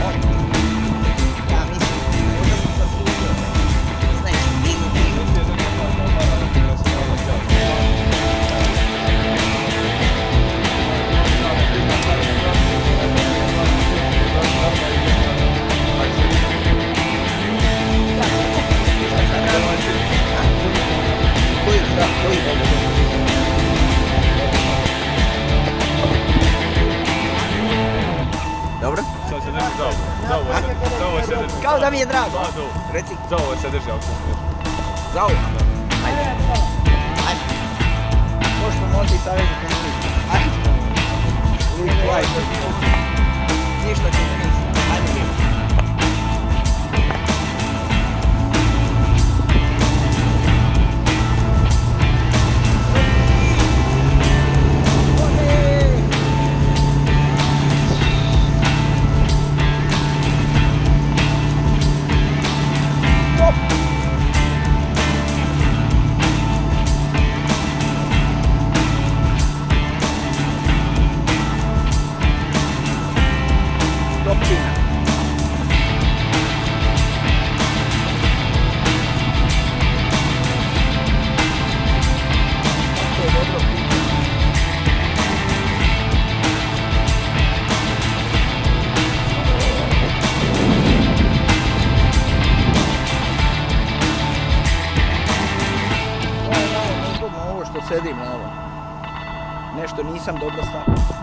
molim. Ja mislim, možda sam zaslužio. Znači, dobro? Sad se drži za ovo se drži. Kao da mi je drago. Da, dobro. Reci, Za ovo se drži, ako se smiješ. za ovo. Ajde. Ajde. Pošto možda i savjeti komunista. Ajde. Ništa ti ne misli. Ajde. Topina. Kako je dobro pita. Ovo je malo nezgodno ovo što sedim na ovo. Nešto nisam dobro stavio.